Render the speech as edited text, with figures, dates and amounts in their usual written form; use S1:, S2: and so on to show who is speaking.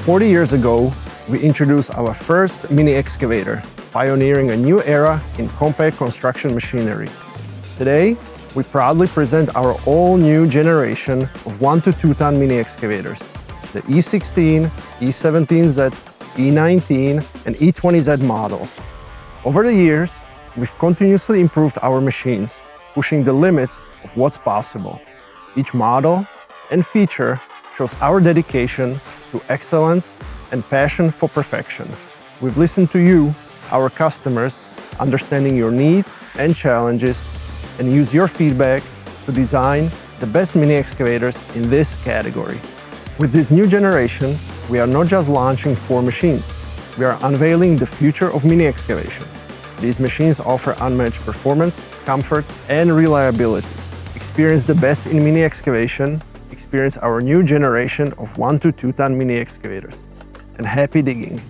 S1: 40 years ago, we introduced our first mini excavator, pioneering a new era in compact construction machinery. Today, we proudly present our all-new generation of 1 to 2 ton mini excavators, the E16, E17Z, E19, and E20Z models. Over the years, we've continuously improved our machines, pushing the limits of what's possible. Each model and feature shows our dedication to excellence and passion for perfection. We've listened to you, our customers, understanding your needs and challenges, and use your feedback to design the best mini excavators in this category. With this new generation, we are not just launching 4 machines, we are unveiling the future of mini excavation. These machines offer unmatched performance, comfort, and reliability. Experience the best in mini excavation, experience our new generation of 1 to 2 ton mini excavators. And happy digging!